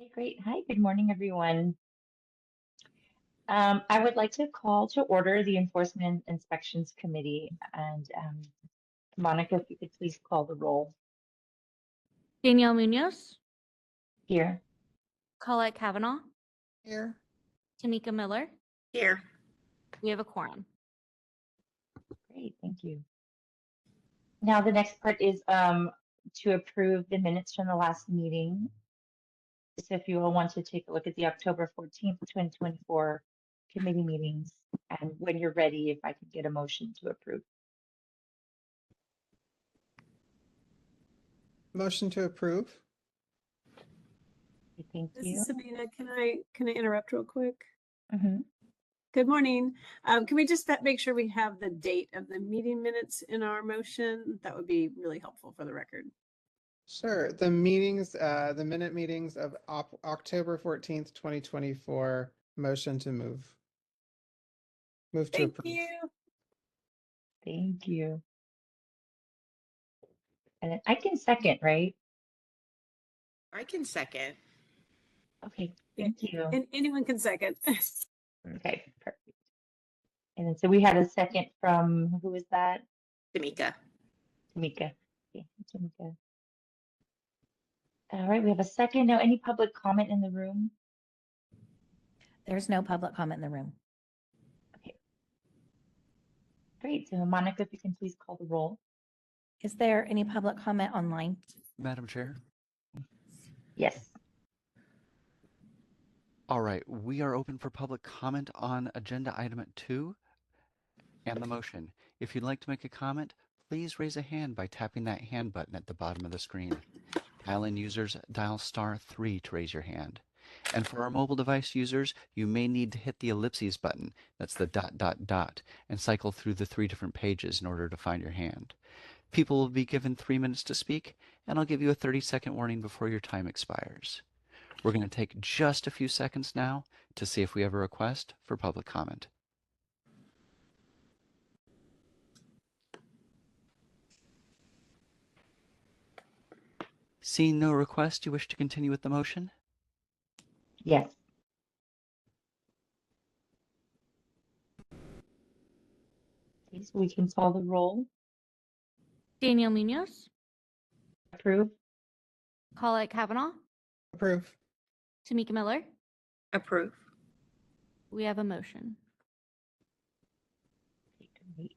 Okay, great. Hi, good morning, everyone. I would like to call to order the Enforcement Inspections Committee. And Monica, if you could please call the roll Danielle Munoz, here. Colette Kavanaugh, Here. Tamika Miller. Here. We have a quorum. Great, thank you. Now, the next part is to approve the minutes from the last meeting. So if you all want to take a look at the October 14th, 2024 committee meetings, and when you're ready, if I could get a motion to approve. Motion to approve. Okay, thank This you. is Sabina. Can I interrupt real quick? Mhm. Good morning. Can we just make sure we have the date of the meeting minutes in our motion? That would be really helpful for the record. Sure. The meetings, the minute meetings of October 14th, 2024. Motion to move. Move to Thank approve. you. Thank you. And then I can second, right? I can second. Okay, thank you. And anyone can second. Okay, perfect. And then so we had a second from, who was that? Tamika. Tamika. Okay, Tamika. All right, we have a second. Now, any public comment in the room? There's no public comment in the room. Okay. Great. So Monica, if you can please call the roll. Is there any public comment online? Madam Chair? Yes. All right, we are open for public comment on agenda item 2 and the motion. If you'd like to make a comment, please raise a hand by tapping that hand button at the bottom of the screen. Dial-in users dial *3 to raise your hand. And for our mobile device users, you may need to hit the ellipses button, that's the ... and cycle through the 3 different pages in order to find your hand. People will be given 3 minutes to speak, and I'll give you a 30-second warning before your time expires. We're going to take just a few seconds now to see if we have a request for public comment. Seeing no request, you wish to continue with the motion? Yes. Okay, so we can call the roll. Danielle Munoz, Approve. Colette Kavanaugh, Approve. Tamika Miller. Approve. We have a motion. Okay, great.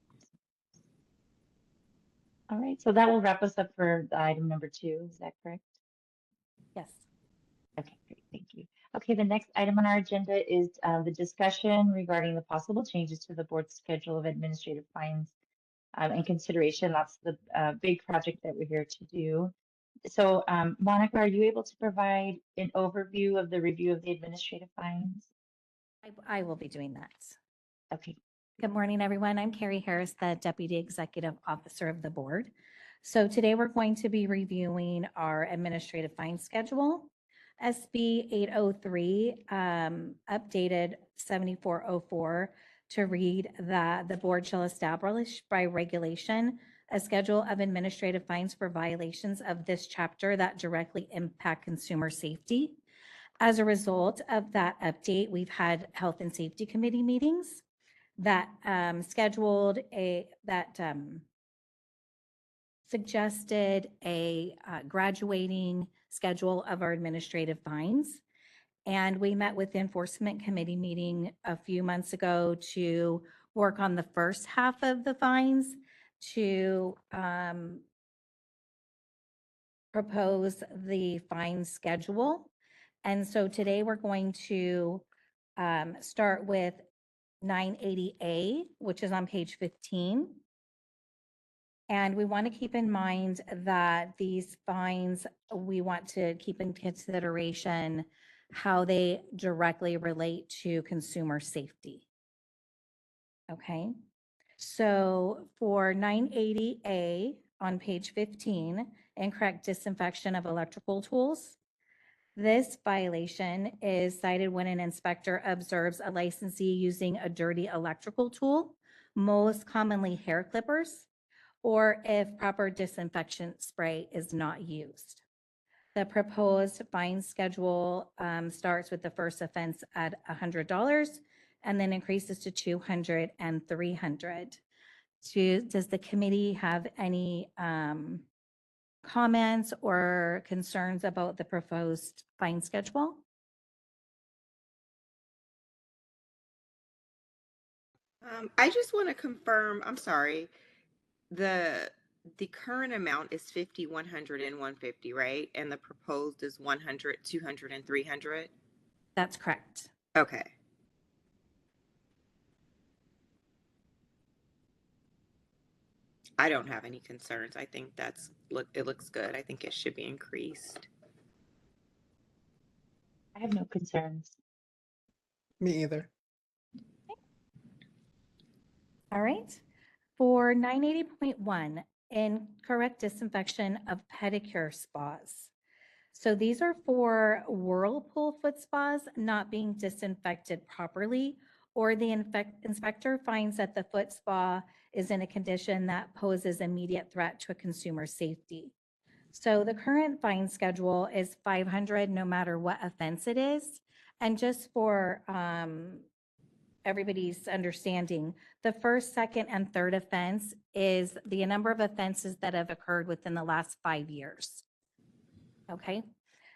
All right, so that will wrap us up for the item number 2. Is that correct? Yes. Okay, great, thank you. Okay, the next item on our agenda is the discussion regarding the possible changes to the board's schedule of administrative fines and consideration. That's the big project that we're here to do. So, Monica, are you able to provide an overview of the review of the administrative fines? I will be doing that. Okay. Good morning, everyone. I'm Carrie Harris, the Deputy Executive Officer of the board. So today we're going to be reviewing our administrative fine schedule. SB 803 updated 7404 to read that the board shall establish by regulation a schedule of administrative fines for violations of this chapter that directly impact consumer safety. As a result of that update, we've had Health and Safety Committee meetings that suggested a graduating schedule of our administrative fines. And we met with the Enforcement Committee meeting a few months ago to work on the first half of the fines to propose the fine schedule. And so today we're going to start with 980A, which is on page 15. And we want to keep in mind that these fines, we want to keep in consideration how they directly relate to consumer safety. Okay, so for 980A on page 15, incorrect disinfection of electrical tools. This violation is cited when an inspector observes a licensee using a dirty electrical tool, most commonly hair clippers, or if proper disinfection spray is not used. The proposed fine schedule starts with the first offense at $100 and then increases to 200 and 300. Does the committee have any comments or concerns about the proposed fine schedule? I just want to confirm, I'm sorry, the current amount is 50, 100, and 150, right? And the proposed is 100, 200, and 300? That's correct. Okay. I don't have any concerns. I think it looks good. I think it should be increased. I have no concerns. Me either. All right. For 980.1, incorrect disinfection of pedicure spas. So these are for whirlpool foot spas not being disinfected properly, or the inspector finds that the foot spa is in a condition that poses immediate threat to a consumer's safety. So the current fine schedule is 500 no matter what offense it is. And just for everybody's understanding, the first, second, and third offense is the number of offenses that have occurred within the last 5 years. Okay,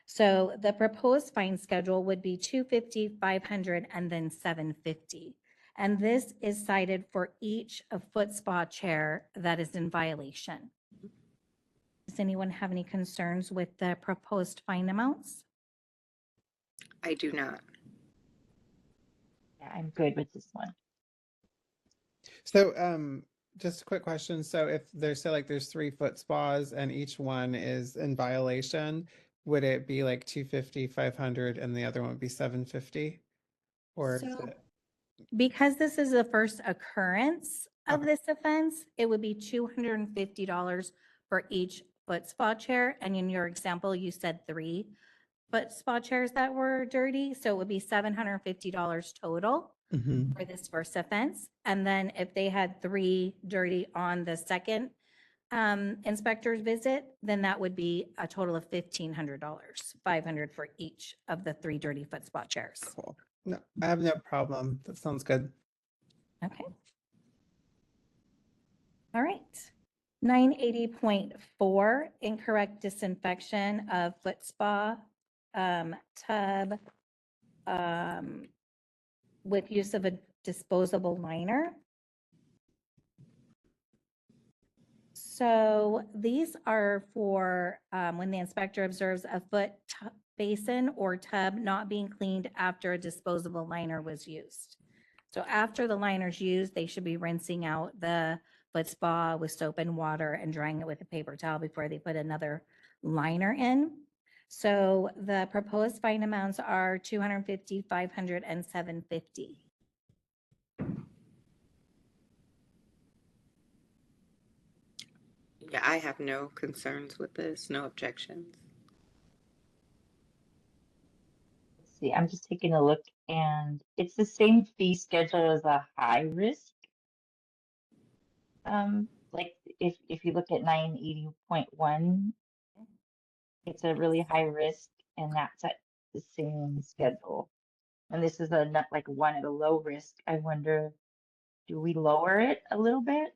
so the proposed fine schedule would be 250, 500, and then 750. And this is cited for each foot spa chair that is in violation. Does anyone have any concerns with the proposed fine amounts? I do not. Yeah, I'm good with this one. So, just a quick question. So if there's there's 3 foot spas and each one is in violation, would it be like 250, 500, and the other one would be 750? Or is So- it, Because this is the first occurrence of Okay. this offense, it would be $250 for each foot spa chair. And in your example, you said 3 foot spa chairs that were dirty. So it would be $750 total Mhm. for this first offense. And then if they had 3 dirty on the second inspector's visit, then that would be a total of $1,500, 500 for each of the 3 dirty foot spa chairs. Cool. No, I have no problem. That sounds good. Okay. All right. 980.4, incorrect disinfection of foot spa tub with use of a disposable liner. So these are for when the inspector observes a foot basin or tub not being cleaned after a disposable liner was used. So after the liner's used, they should be rinsing out the foot spa with soap and water and drying it with a paper towel before they put another liner in. So the proposed fine amounts are 250, 500, and 750. Yeah, I have no concerns with this, no objections. Let's see, I'm just taking a look and it's the same fee schedule as a high risk. Like if you look at 980.1, it's a really high risk and that's at the same schedule. And this is like one at a low risk. I wonder, do we lower it a little bit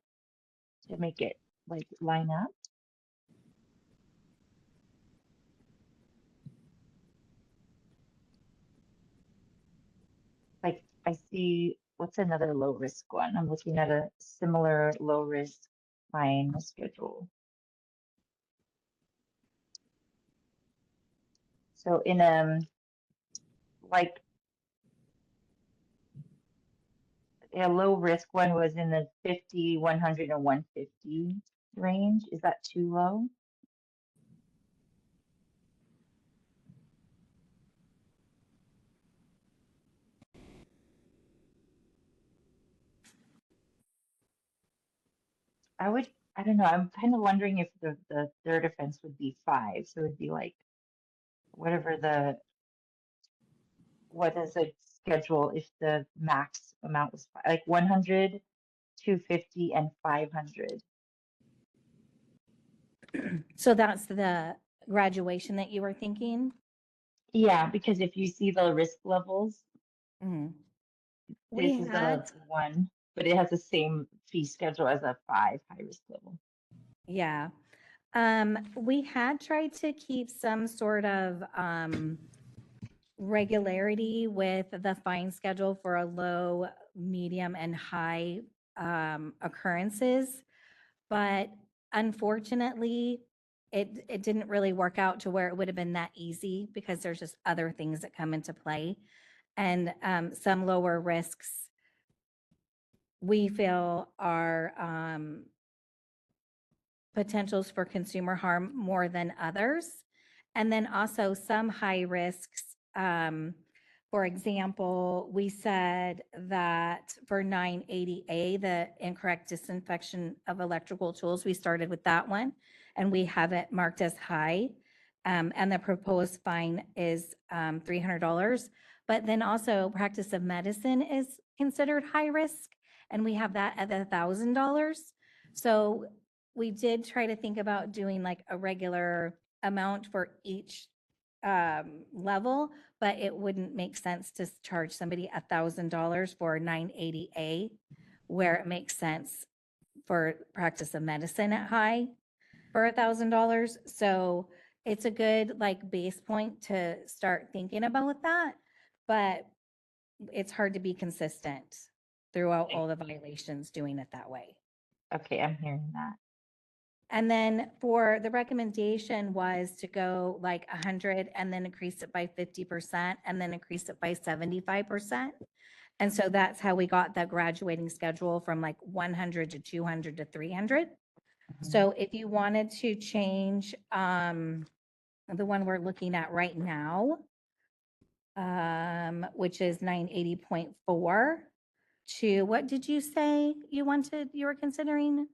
to make it like line up? Like I see, what's another low risk one? I'm looking at a similar low risk fine schedule. So in like a low risk one was in the 50, 100, and 150 range. Is that too low? I don't know. I'm kind of wondering if the third offense would be 5. So it'd be like whatever what is a schedule if the max amount was like 100, 250, and 500. So that's the graduation that you were thinking? Yeah, because if you see the risk levels, Mhm. this is a 1, but it has the same fee schedule as a 5 high risk level. Yeah. We had tried to keep some sort of regularity with the fine schedule for a low, medium, and high occurrences. But unfortunately, it didn't really work out to where it would have been that easy because there's just other things that come into play. And some lower risks we feel are potentials for consumer harm more than others. And then also some high risks. For example, we said that for 980A, the incorrect disinfection of electrical tools, we started with that one and we have it marked as high. And the proposed fine is $300. But then also practice of medicine is considered high risk and we have that at $1,000. So we did try to think about doing like a regular amount for each level, but it wouldn't make sense to charge somebody $1,000 for 980A, where it makes sense for practice of medicine at high for $1,000. So it's a good like base point to start thinking about that, but it's hard to be consistent throughout all the violations doing it that way. Okay, I'm hearing that. And then for the recommendation was to go like 100 and then increase it by 50% and then increase it by 75%. And so that's how we got the graduating schedule from like 100 to 200 to 300. So if you wanted to change the one we're looking at right now, which is 980.4 to, what did you say you were considering?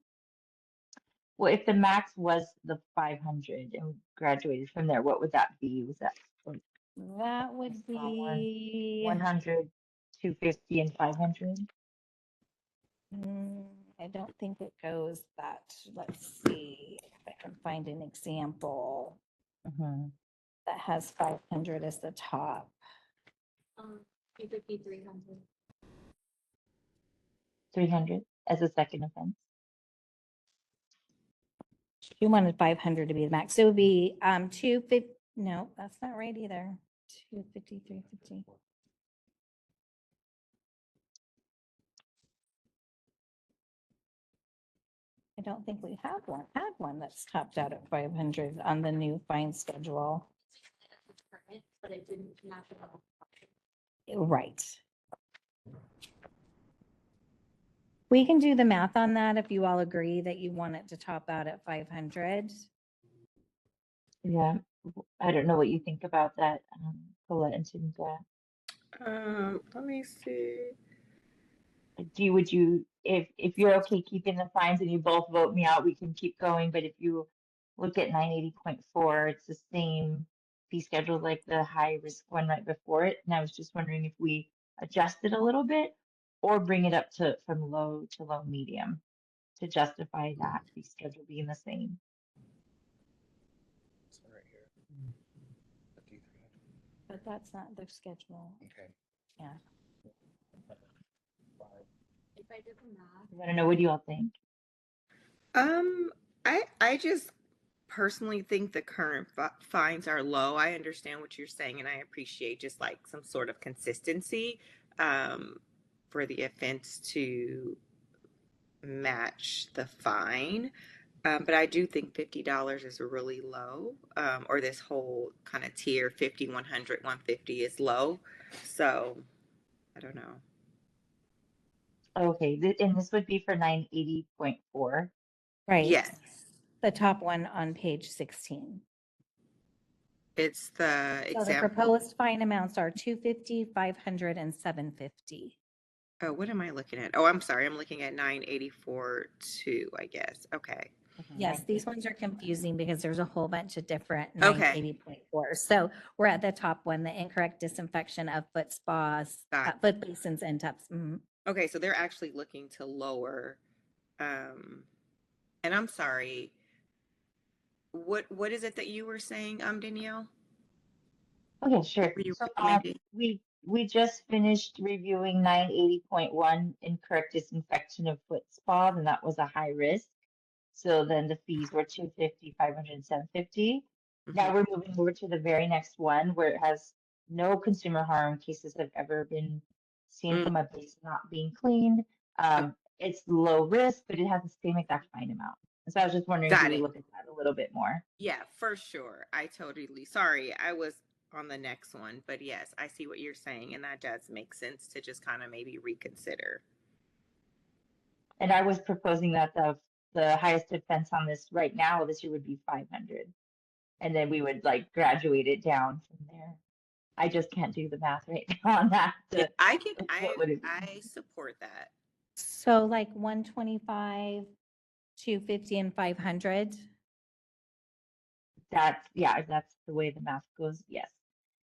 Well, if the max was the 500 and we graduated from there, what would that be? Was that like That would be 100, 250, and 500? I don't think it goes that. Let's see if I can find an example Mm-hmm. that has 500 as the top. 300. 300 as a second offense. You wanted 500 to be the max. So it would be 250. No, that's not right either. 250, 350. I don't think we had one that's topped out at 500 on the new fine schedule. But it didn't match at all. Right. We can do the math on that if you all agree that you want it to top out at 500. Yeah, I don't know what you think about that, Colette and Tamika. Let me see. Would you, if you're okay keeping the fines and you both vote me out, we can keep going. But if you look at 980.4, it's the same fee schedule like the high risk one right before it. And I was just wondering if we adjust it a little bit or bring it up to from low to low medium to justify that fee schedule being the same. So right here. 53. But that's not their schedule. Okay. Yeah. If I did the math. I don't know, what do you all think? I just personally think the current fines are low. I understand what you're saying, and I appreciate just like some sort of consistency for the offense to match the fine. But I do think $50 is really low, or this whole kind of tier 50, 100, 150 is low. So I don't know. Okay, and this would be for 980.4. Right. Yes, The top one on page 16. it's the So the example. proposed fine amounts are 250, 500, and 750. Oh, what am I looking at? Oh, I'm sorry. I'm looking at 984.2, I guess. Okay. Yes, these ones are confusing because there's a whole bunch of different Okay. 980.4. So we're at the top one, the incorrect disinfection of foot spas, Got foot basins and tubs. Mhm. Okay, so they're actually looking to lower, and I'm sorry, What is it that you were saying, Danielle? Okay, sure. Were you So recommending? we just finished reviewing 980.1 incorrect disinfection of foot spas, and that was a high risk. So then the fees were 250, 500, and 750. Now Mhm. we're moving over to the very next one where it has no consumer harm cases have ever been seen Mm, from a base not being cleaned. It's low risk, but it has the same exact fine amount. And so I was just wondering if we got would it. look at that a little bit more. Yeah, for sure. I totally, sorry, I was on the next one, but yes, I see what you're saying, and that does make sense to just kind of maybe reconsider. And I was proposing that the highest offense on this right now this year would be 500, and then we would like graduate it down from there. I just can't do the math right now on that. Yeah, I can, What would it be? I support that. So like 125, 250, and 500. Yeah, that's the way the math goes. Yes.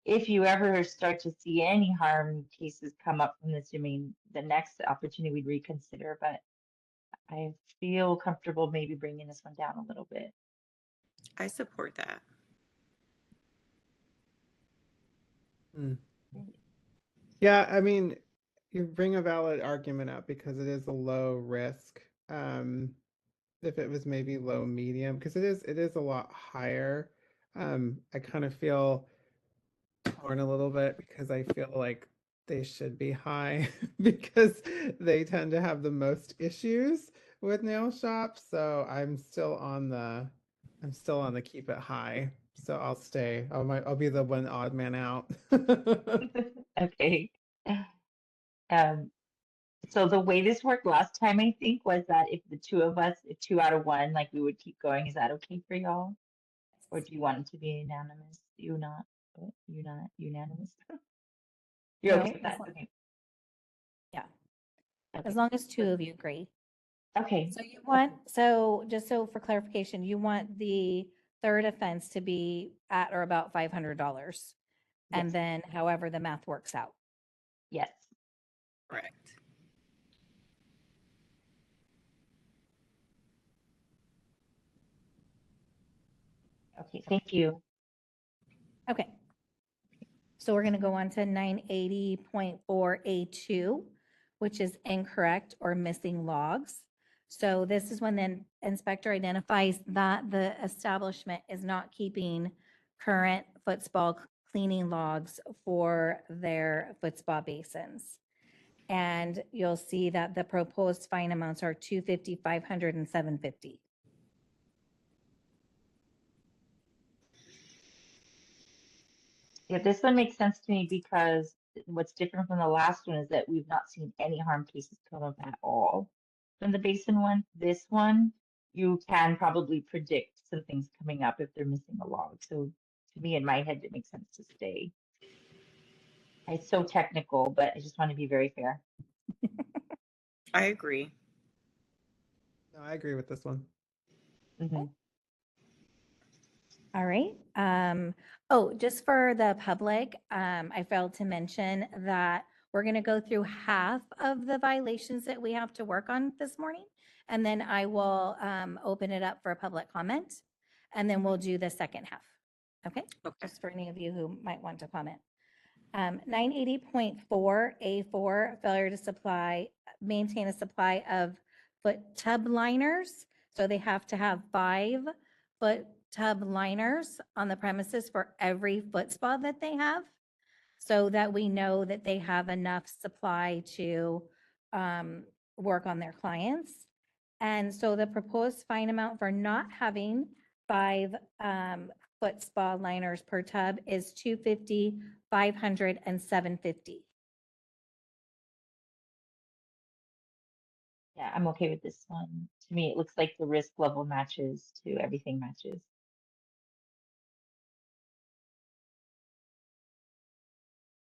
If you ever start to see any harm cases come up from this, I mean, the next opportunity we'd reconsider, but I feel comfortable maybe bringing this one down a little bit. I support that. Mm. Yeah, I mean, you bring a valid argument up because it is a low risk. If it was maybe low medium, because it is a lot higher. I kind of feel torn a little bit because I feel like they should be high because they tend to have the most issues with nail shops. So I'm still on the keep it high. So I'll stay. I'll be the one odd man out. Okay. Um, so the way this worked last time, I think, was that if the two of us, if 2 out of 1, like we would keep going. Is that okay for y'all? Or do you want it to be unanimous? You not unanimous? You're okay No, with that? Okay. yeah, as Okay. long as two of you agree. Okay. So you want, so just so for clarification, you want the third offense to be at or about $500. And Yes. then however the math works out. Yes. Correct. Okay. Thank you. Okay. So we're going to go on to 980.4A2, which is incorrect or missing logs. So this is when the inspector identifies that the establishment is not keeping current foot spa cleaning logs for their foot spa basins. And you'll see that the proposed fine amounts are $250, $500, and $750. Yeah, this one makes sense to me because what's different from the last one is that we've not seen any harm cases come up at all from the basin one. This one, you can probably predict some things coming up if they're missing a log. So to me, in my head, it makes sense to stay. It's so technical, but I just want to be very fair. I agree. No, I agree with this one. Mhm. All right. Oh, just for the public, I failed to mention that we're going to go through half of the violations that we have to work on this morning. And then I will open it up for a public comment. And then we'll do the second half. Okay? Okay. Just for any of you who might want to comment. 980.4A4, failure to maintain a supply of foot tub liners. So they have to have 5 foot tub liners on the premises for every foot spa that they have, so that we know that they have enough supply to work on their clients. And so the proposed fine amount for not having 5 foot spa liners per tub is $250, $500, and $750. Yeah, I'm okay with this one. To me, it looks like the risk level matches to everything matches.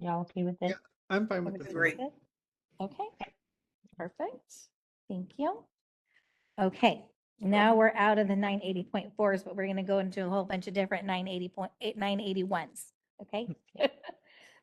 Y'all okay with Yeah, it? I'm fine with this one. Agree. Okay, perfect. Thank you. Okay, now we're out of the 980.4s, but we're going to go into a whole bunch of different 981s. Okay.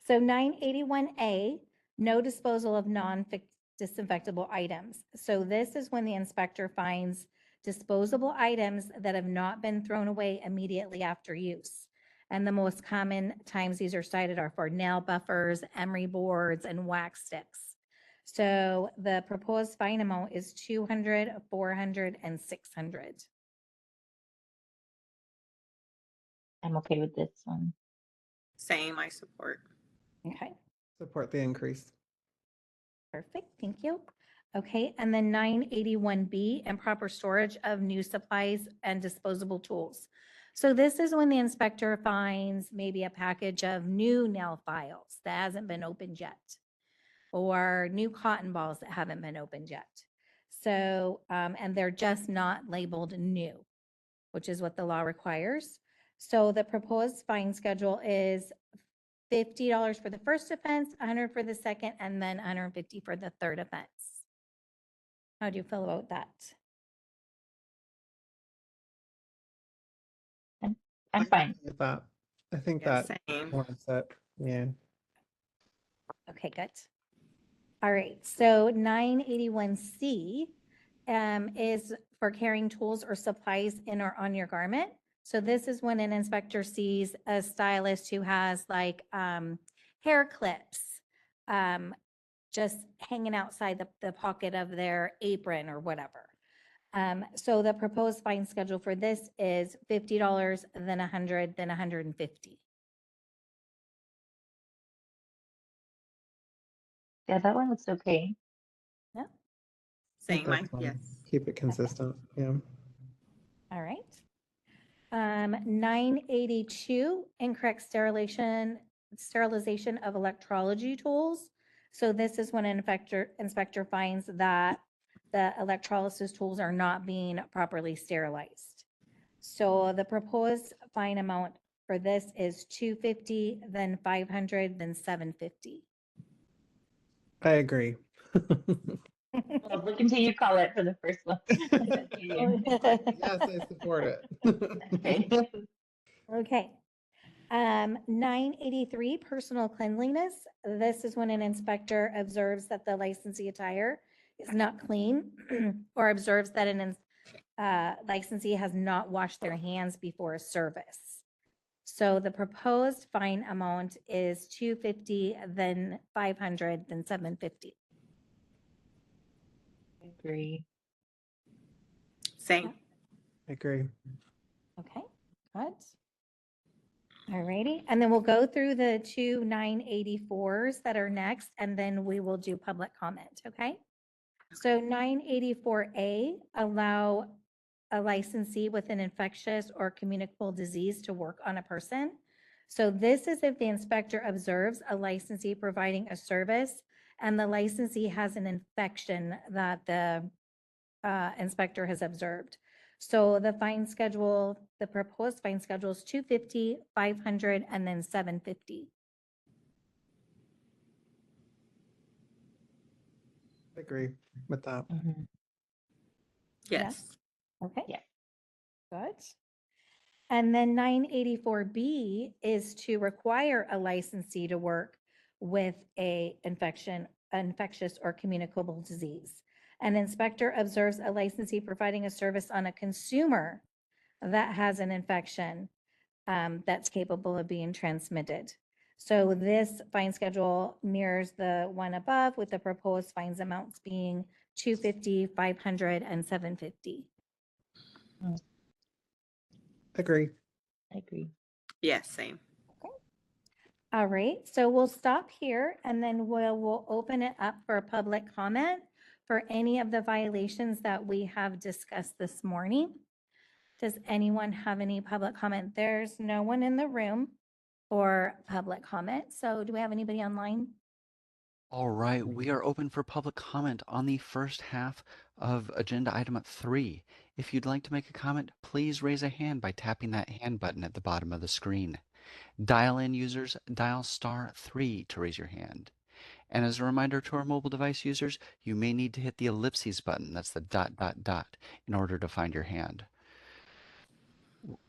So 981A, no disposal of non-disinfectable items. So this is when the inspector finds disposable items that have not been thrown away immediately after use. And the most common times these are cited are for nail buffers, emery boards, and wax sticks. So the proposed fine amount is 200, 400, and 600. I'm okay with this one. Same, I support. Okay, Support the increase. perfect, thank you. Okay, and then 981B, improper storage of new supplies and disposable tools. So this is when the inspector finds maybe a package of new nail files that hasn't been opened yet, or new cotton balls that haven't been opened yet. So, and they're just not labeled new, which is what the law requires. So the proposed fine schedule is $50 for the first offense, 100 for the second, and then 150 for the third offense. How do you feel about that? I'm fine. With that. I think Yeah, that same. warrants it. Yeah. Okay, good. All right, so 981C is for carrying tools or supplies in or on your garment. So this is when an inspector sees a stylist who has like hair clips just hanging outside the pocket of their apron or whatever. So the proposed fine schedule for this is $50, then 100, then 150. Yeah, that one looks okay. Yeah, I think Same, that's fine. yes. Keep it consistent. Yeah. all right. 982, incorrect sterilization of electrology tools. So this is when an inspector finds that the electrolysis tools are not being properly sterilized. So the proposed fine amount for this is 250, then 500, then 750. I agree. Well, look until you call it for the first one. Yes, I support it. Okay. Okay. 983, personal cleanliness. This is when an inspector observes that the licensee attire is not clean or observes that an licensee has not washed their hands before a service. So the proposed fine amount is 250, then 500, then 750. Agree. Same. I agree. Okay, good. All righty, and then we'll go through the two 984s that are next, and then we will do public comment, okay? So 984A, allow a licensee with an infectious or communicable disease to work on a person. So this is if the inspector observes a licensee providing a service and the licensee has an infection that the inspector has observed. So the fine schedule, the proposed fine schedule is 250, 500, and then 750. I agree with that. Mhm. Yes. Okay. Yeah. Good. And then 984B is to require a licensee to work with a infectious or communicable disease. An inspector observes a licensee providing a service on a consumer that has an infection that's capable of being transmitted. So this fine schedule mirrors the one above with the proposed fines amounts being 250, 500, and 750. Agree. I agree. Yes, same. All right, so we'll stop here and then we'll open it up for public comment for any of the violations that we have discussed this morning. Does anyone have any public comment? There's no one in the room for public comment. So do we have anybody online? All right, we are open for public comment on the first half of agenda item 3. If you'd like to make a comment, please raise a hand by tapping that hand button at the bottom of the screen. Dial-in users, dial *3 to raise your hand. And as a reminder to our mobile device users, you may need to hit the ellipses button, that's the ... in order to find your hand.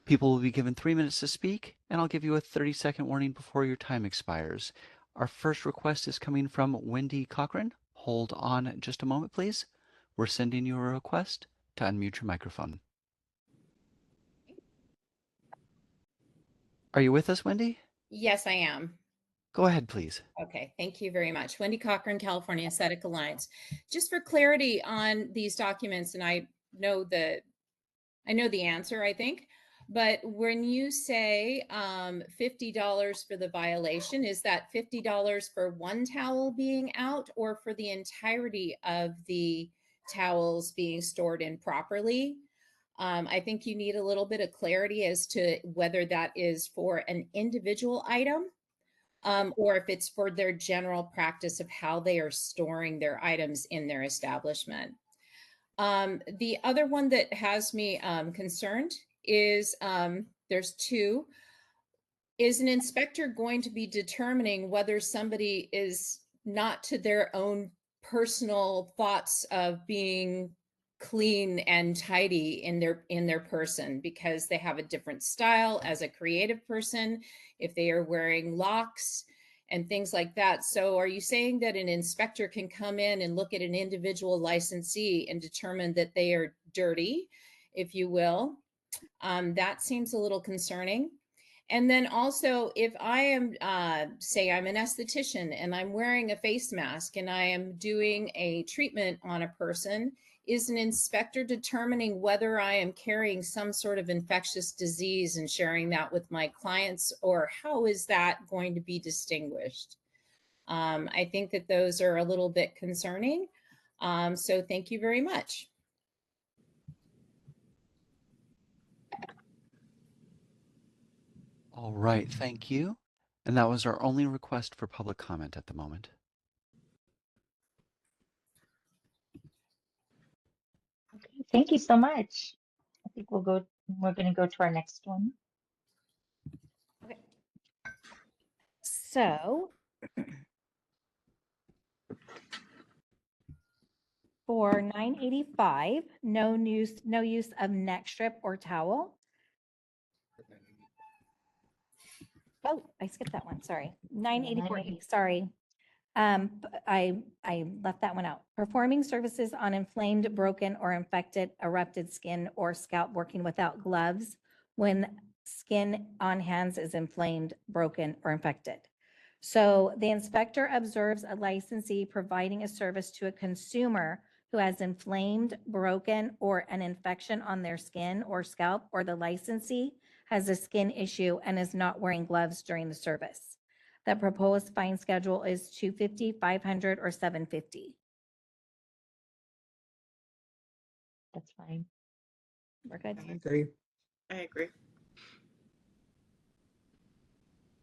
People will be given 3 minutes to speak, and I'll give you a 30-second warning before your time expires. Our first request is coming from Wendy Cochran. Hold on just a moment, please. We're sending you a request. to unmute your microphone. Are you with us, Wendy? Yes, I am. Go ahead, please. Okay, thank you very much. Wendy Cochran, California Aesthetic Alliance. Just for clarity on these documents, and I know the answer, I think, but when you say $50 for the violation, is that $50 for one towel being out or for the entirety of the towels being stored improperly? I think you need a little bit of clarity as to whether that is for an individual item or if it's for their general practice of how they are storing their items in their establishment. The other one that has me concerned is there's two. Is an inspector going to be determining whether somebody is not to their own personal thoughts of being clean and tidy in their person because they have a different style as a creative person, if they are wearing locks and things like that? So are you saying that an inspector can come in and look at an individual licensee and determine that they are dirty, if you will? That seems a little concerning. And then also, if I am, say, I'm an esthetician and I'm wearing a face mask and I am doing a treatment on a person, is an inspector determining whether I am carrying some sort of infectious disease and sharing that with my clients, or how is that going to be distinguished? I think that those are a little bit concerning. So thank you very much. All right, thank you. And that was our only request for public comment at the moment. Okay, thank you so much. I think we're going to go to our next one. So for 985, no use of neck strip or towel. Oh, I skipped that one. Sorry. 984E, sorry. I left that one out. Performing services on inflamed, broken, or infected, erupted skin or scalp working without gloves when skin on hands is inflamed, broken, or infected. So the inspector observes a licensee providing a service to a consumer who has inflamed, broken, or an infection on their skin or scalp, or the licensee has a skin issue and is not wearing gloves during the service. The proposed fine schedule is $250, $500, or $750. That's fine. We're good. I agree. I agree.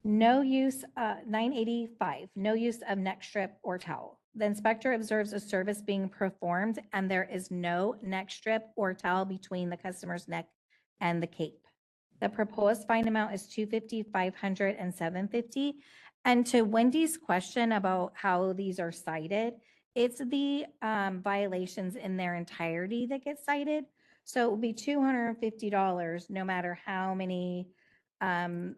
No use, 985, no use of neck strip or towel. The inspector observes a service being performed and there is no neck strip or towel between the customer's neck and the cape. The proposed fine amount is $250, $500, and $750. And to Wendy's question about how these are cited, it's the violations in their entirety that get cited. So it will be $250 no matter how many times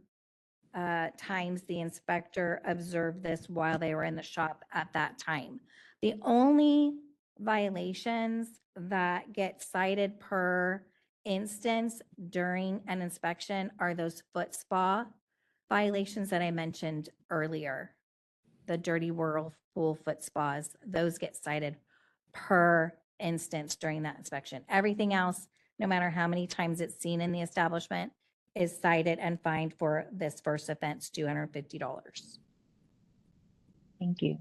the inspector observed this while they were in the shop at that time. The only violations that get cited per instance during an inspection are those foot spa violations that I mentioned earlier. The dirty whirlpool foot spas, those get cited per instance during that inspection. Everything else, no matter how many times it's seen in the establishment, is cited and fined for this first offense, $250. Thank you.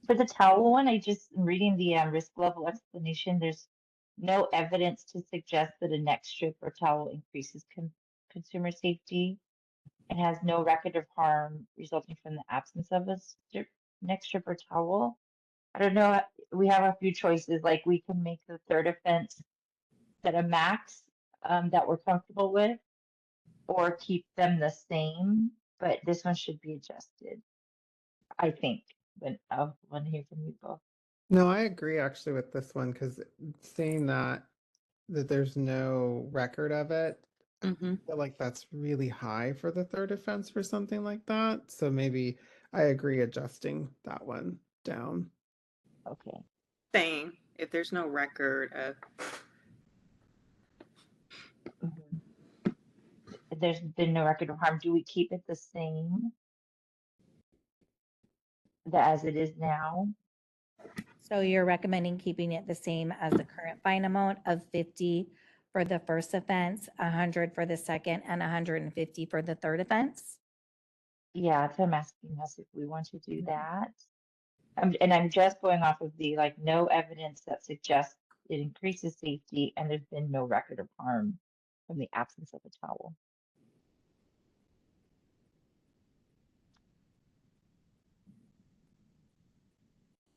For the towel one, I just am reading the risk level explanation. There's no evidence to suggest that a neck strip or towel increases consumer safety and has no record of harm resulting from the absence of a neck strip or towel. I don't know. We have a few choices. Like we can make the third offense set a max that we're comfortable with, or keep them the same. But this one should be adjusted, I think. But I want to hear from you both. No, I agree actually with this one because saying that there's no record of it, Mm-hmm. I feel like that's really high for the third offense for something like that. So maybe I agree adjusting that one down. Okay. Same. If there's no record of, Mhm. If there's been no record of harm, do we keep it the same as it is now? So you're recommending keeping it the same as the current fine amount of 50 for the first offense, 100 for the second, and 150 for the third offense? Yeah, so I'm asking us if we want to do that. And I'm just going off of the like no evidence that suggests it increases safety, and there's been no record of harm from the absence of a towel.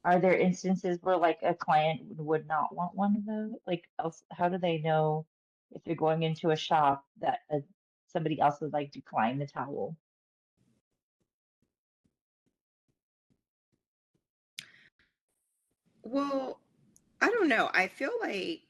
Are there instances where like a client would not want one of those? Like, else, how do they know if they're going into a shop that somebody else would like decline the towel? well, I don't know. I feel like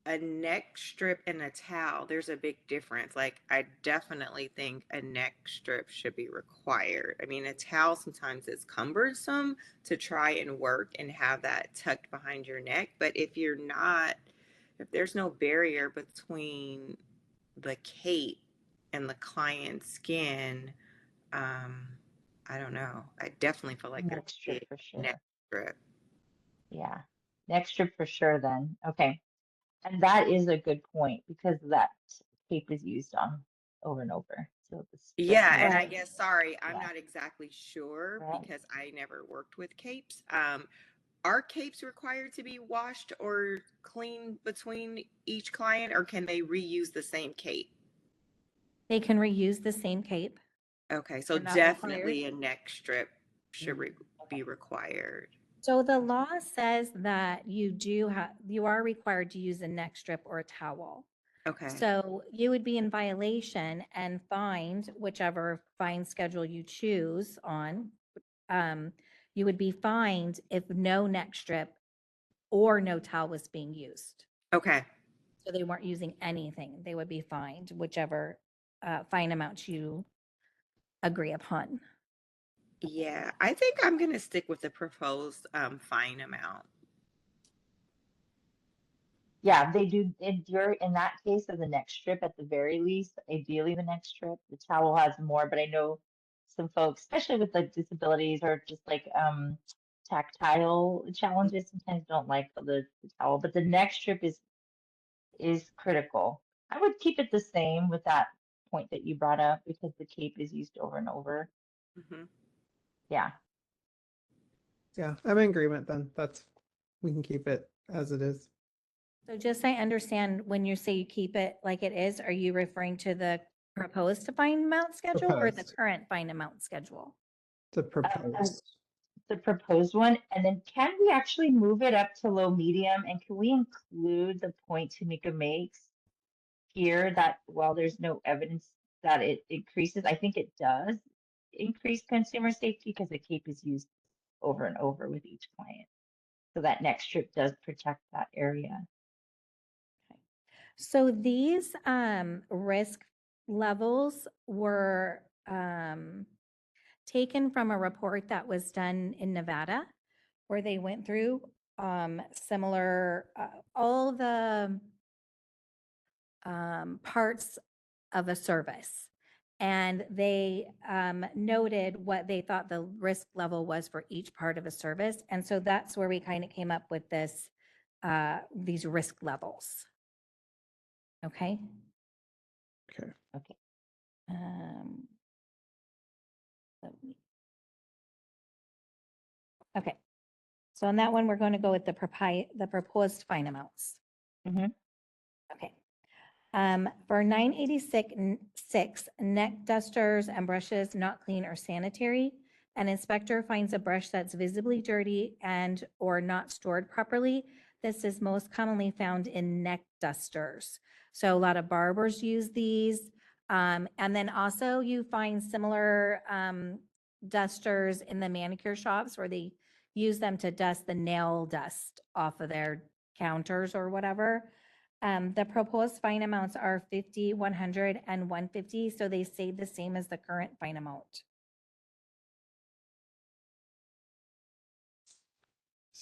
a neck strip and a towel, there's a big difference. Like, I definitely think a neck strip should be required. I mean, a towel sometimes is cumbersome to try and work and have that tucked behind your neck. But if there's no barrier between the cape and the client's skin, um, I don't know. I definitely feel like there Neck should be strip for a neck sure. strip. Yeah, neck strip for sure then. Okay. And that is a good point because that tape is used on over and over. So the Yeah, and I connection, guess, sorry, I'm yeah, not exactly sure right. because I never worked with capes. Are capes required to be washed or cleaned between each client, or can they reuse the same cape? They can reuse the same cape. Okay, so They're not required. definitely a neck strip should be Okay. required. So the law says that you are required to use a neck strip or a towel. Okay. So you would be in violation and fined, whichever fine schedule you choose on. You would be fined if no neck strip or no towel was being used. Okay. So they weren't using anything. They would be fined, whichever fine amount you agree upon. Yeah, I think I'm gonna stick with the proposed fine amount. Yeah, they do endure in that case of the neck strip at the very least, ideally the neck strip. The towel has more, but I know some folks, especially with like disabilities or just like tactile challenges, sometimes don't like the towel, but the neck strip is critical. I would keep it the same with that point that you brought up because the cape is used over and over. Hmm. Yeah. Yeah, I'm in agreement then. We can keep it as it is. So just so I understand, when you say you keep it like it is, are you referring to the proposed fine amount schedule or the Proposed. current fine amount schedule? The Uh, proposed. the proposed one, and then can we actually move it up to low medium, and can we include the point Tamika makes here that while there's no evidence that it increases, I think it does increase consumer safety because the cape is used over and over with each client. So that next strip does protect that area. So these risk levels were taken from a report that was done in Nevada, where they went through similar, all the parts of a service. And they noted what they thought the risk level was for each part of a service. And so that's where we kind of came up with these risk levels. Okay. Okay. Okay. Um, okay. So on that one, we're going to go with the proposed fine amounts. Mhm. Okay. For 986 neck dusters and brushes not clean or sanitary, an inspector finds a brush that's visibly dirty and or not stored properly. This is most commonly found in neck dusters. So a lot of barbers use these. And then also you find similar dusters in the manicure shops where they use them to dust the nail dust off of their counters or whatever. The proposed fine amounts are 50, 100, and 150, so they stay the same as the current fine amount.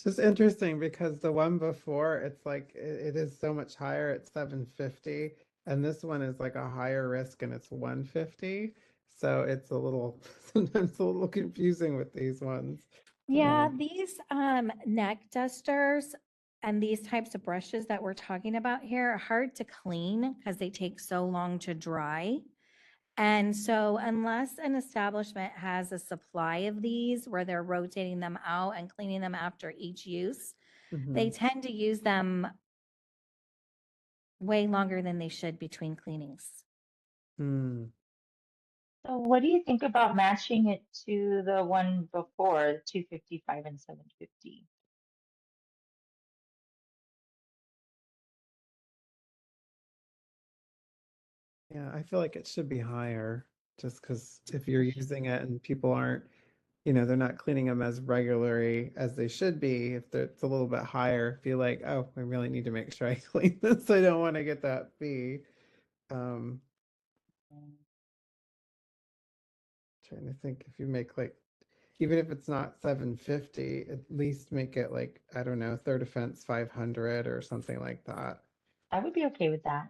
It's just interesting because the one before, it's like it is so much higher at 750, and this one is like a higher risk and it's 150. So it's a little sometimes a little confusing with these ones. Yeah, these neck dusters and these types of brushes that we're talking about here are hard to clean because they take so long to dry. And so unless an establishment has a supply of these where they're rotating them out and cleaning them after each use, they Mhm. tend to use them way longer than they should between cleanings. Hmm. So what do you think about matching it to the one before, 255 and 750? Yeah, I feel like it should be higher just because if you're using it and people aren't, they're not cleaning them as regularly as they should be, if it's a little bit higher, feel like, oh, I really need to make sure I clean this. I don't want to get that fee. Um, Trying to think if you make like, even if it's not 750, at least make it like, I don't know, third offense 500 or something like that. I would be okay with that.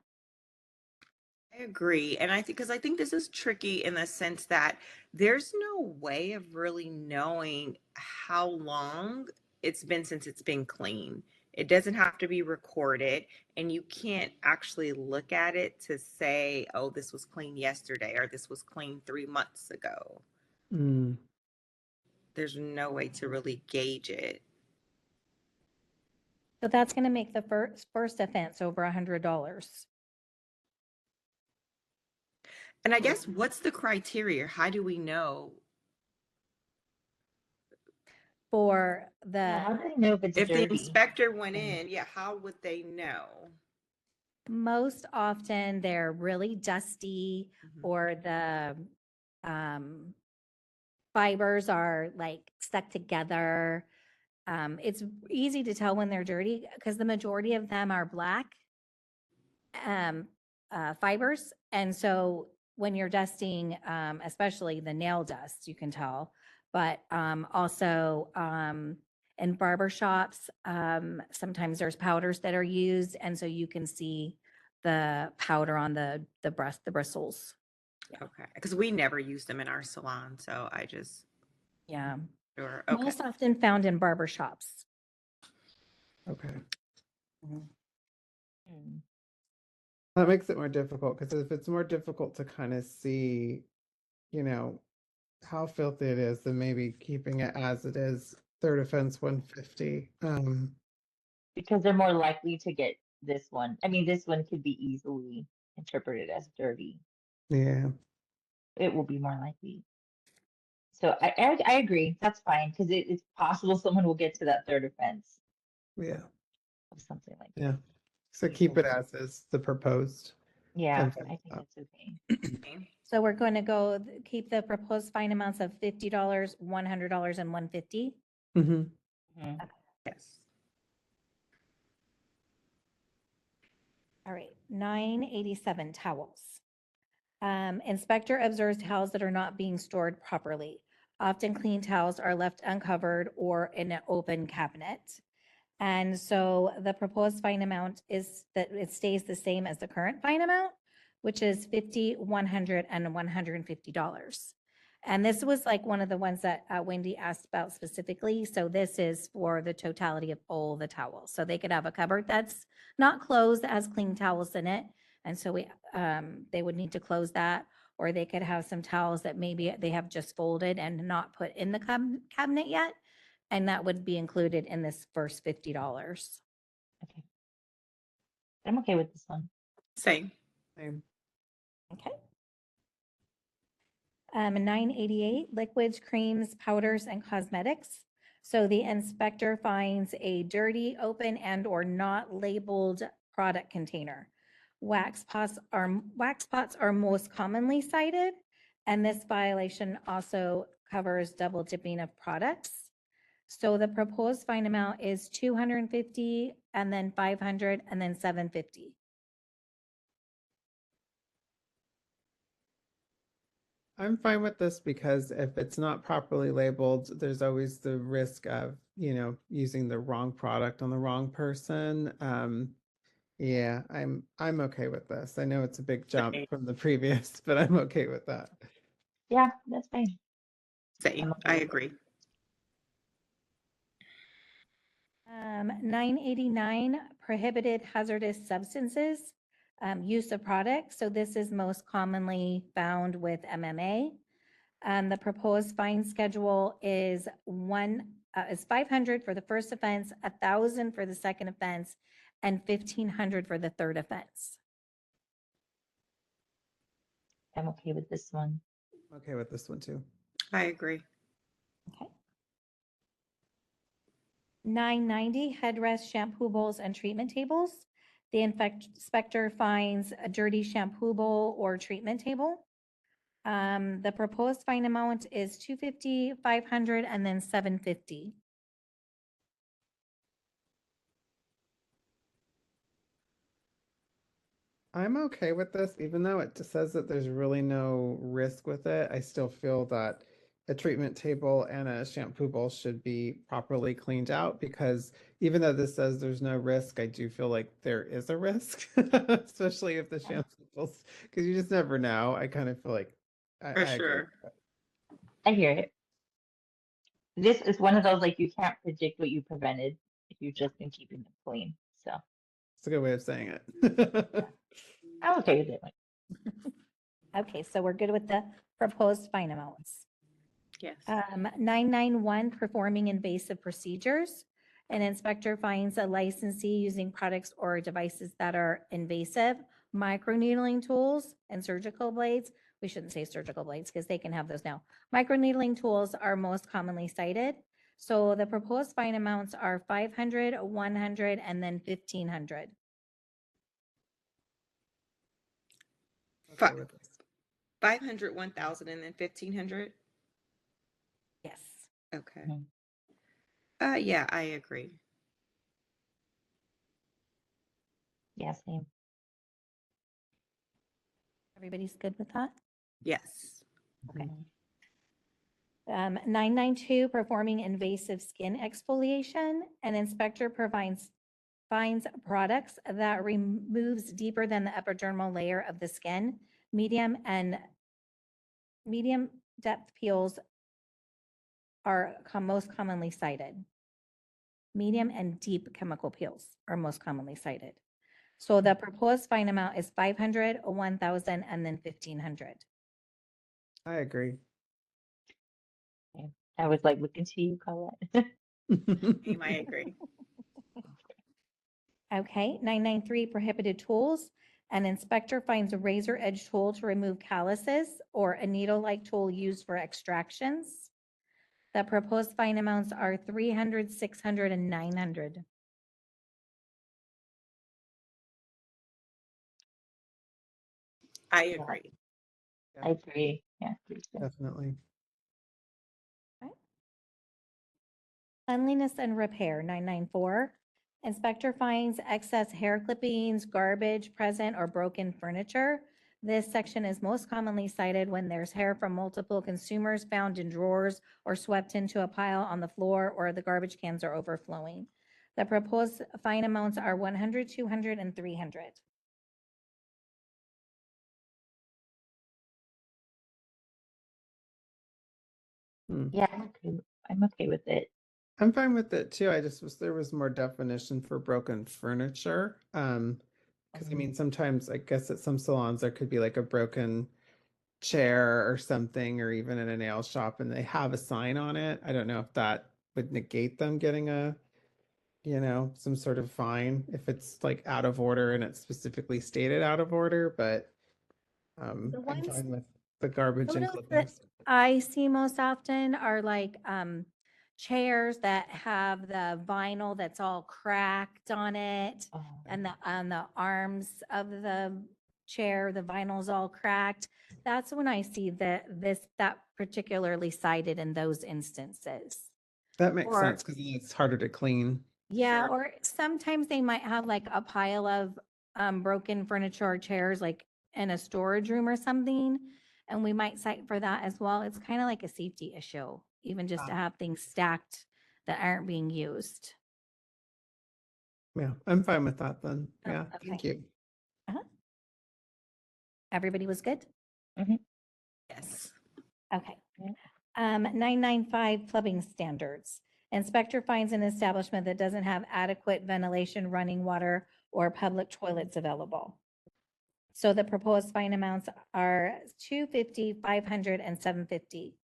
I agree. And I think, because I think this is tricky in the sense that there's no way of really knowing how long it's been since it's been clean. It doesn't have to be recorded, and you can't actually look at it to say, oh, this was clean yesterday or this was clean 3 months ago. Mm. There's no way to really gauge it. So that's going to make the first offense over $100 And I guess what's the criteria? How do we know for Yeah, how the do they know if it's if the dirty? inspector went And in? Yeah, how would they know? most often they're really dusty Mhm. or the um, fibers are like stuck together. It's easy to tell when they're dirty because the majority of them are black um, fibers. And so when you're dusting, especially the nail dust, you can tell. But also in barber shops, sometimes there's powders that are used, and so you can see the powder on the bristles. Okay, because we never use them in our salon, so I just Yeah, sure. Okay, most often found in barber shops. Okay. Hmm. That makes it more difficult because if it's more difficult to kind of see, you know, how filthy it is, then maybe keeping it as it is, third offense 150. Because they're more likely to get this one. I mean, this one could be easily interpreted as dirty. Yeah. It will be more likely. So I agree. That's fine because it's possible someone will get to that third offense Yeah. of something like Yeah. this. So keep it Easily. as is, the proposed. Yeah, offense. I think that's okay. okay. So we're going to go keep the proposed fine amounts of $50, $100, and $150. Mhm. Mhm. Yes. All right, 987 towels. Inspector observes towels that are not being stored properly. Often clean towels are left uncovered or in an open cabinet. And so the proposed fine amount is that it stays the same as the current fine amount, which is $50, $100, and $150. And this was like one of the ones that Wendy asked about specifically. So this is for the totality of all the towels. So they could have a cupboard that's not closed that has clean towels in it. And so they would need to close that, or they could have some towels that maybe they have just folded and not put in the cabinet yet. And that would be included in this first $50. Okay. I'm okay with this one. Same. Same. Okay. 988, liquids, creams, powders, and cosmetics. So the inspector finds a dirty, open, and or not labeled product container. Wax pots are most commonly cited, and this violation also covers double dipping of products. So the proposed fine amount is 250, and then 500, and then 750. I'm fine with this because if it's not properly labeled, there's always the risk of using the wrong product on the wrong person. Yeah, I'm okay with this. I know it's a big jump Same. from the previous, but I'm okay with that. Yeah, that's fine. Same. I'm okay I with it. agree. 989, prohibited hazardous substances, use of products. So this is most commonly found with MMA. The proposed fine schedule is 500 for the first offense, 1,000 for the second offense, and 1,500 for the third offense. I'm okay with this one. Okay with this one too. I agree. Okay. 990, headrest, shampoo bowls, and treatment tables. The inspector finds a dirty shampoo bowl or treatment table. The proposed fine amount is 250, 500, and then 750. I'm okay with this, even though it says that there's really no risk with it. I still feel that a treatment table and a shampoo bowl should be properly cleaned out because even though this says there's no risk, I do feel like there is a risk, especially if the shampoo bowls, because you just never know. I kind of feel like I For agree. sure. I hear it. This is one of those like you can't predict what you prevented if you've just been keeping it clean. So It's a good way of saying it. I'm okay with it. Okay, so we're good with the proposed fine amounts. Yes. 991, performing invasive procedures. An inspector finds a licensee using products or devices that are invasive, microneedling tools and surgical blades. We shouldn't say surgical blades because they can have those now. Microneedling tools are most commonly cited. So the proposed fine amounts are 500, 100, and then 1,500. Okay with this. 500, 1,000, and then 1,500. Yes. Okay. Mhm. Yeah, I agree. Yeah, same. Everybody's good with that? Yes. Okay. Mhm. 992, performing invasive skin exfoliation. An inspector finds products that removes deeper than the epidermal layer of the skin. Medium depth peels are most commonly cited. Medium and deep chemical peels are most commonly cited. So the proposed fine amount is 500, 1,000, and then 1,500. I agree. Okay. I was like looking to you, Colette. Same, I agree. Okay, 993, prohibited tools. An inspector finds a razor edge tool to remove calluses or a needle-like tool used for extractions. The proposed fine amounts are 300, 600, and 900. I Yeah, agree. I agree. Yeah, pretty good. Definitely. Cleanliness and repair, 994. Inspector finds excess hair clippings, garbage, present, or broken furniture. This section is most commonly cited when there's hair from multiple consumers found in drawers or swept into a pile on the floor or the garbage cans are overflowing. The proposed fine amounts are 100, 200, and 300. Yeah, I'm okay with it. I'm fine with it too. I just wish there was more definition for broken furniture. Because I mean, sometimes I guess at some salons there could be like a broken chair or something, or even in a nail shop, and they have a sign on it. I don't know if that would negate them getting some sort of fine if it's like out of order and it's specifically stated out of order, but The I'm ones fine with the garbage and Photos that clippings. I see most often are like chairs that have the vinyl that's all cracked on it, Oh, and on the arms of the chair, the vinyl's all cracked. That's when I see that particularly cited in those instances. That makes Or sense because it's harder to clean. yeah, Sure. or sometimes they might have like a pile of broken furniture or chairs like in a storage room or something. And we might cite for that as well. It's kind of like a safety issue, even just to have things stacked that aren't being used. Yeah, I'm fine with that then. Oh, Yeah, thank okay. you. Everybody was good? Yes. Okay. Yeah. 995 plumbing standards. Inspector finds an establishment that doesn't have adequate ventilation, running water, or public toilets available. So the proposed fine amounts are $250, $500, and $750.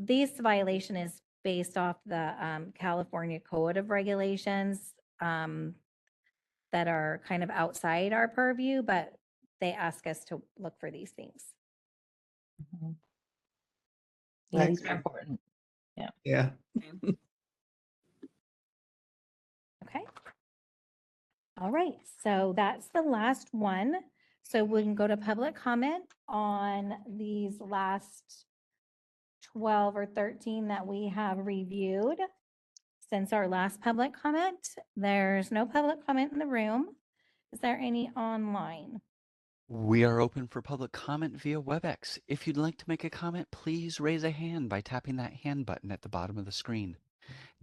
This violation is based off the California Code of Regulations that are kind of outside our purview, but they ask us to look for these things. Mhm. Yeah, I these are agree. important. Yeah. Okay. All right, so that's the last one. So we can go to public comment on these last 12 or 13 that we have reviewed. Since our last public comment, there's no public comment in the room. Is there any online? We are open for public comment via WebEx. If you'd like to make a comment, please raise a hand by tapping that hand button at the bottom of the screen.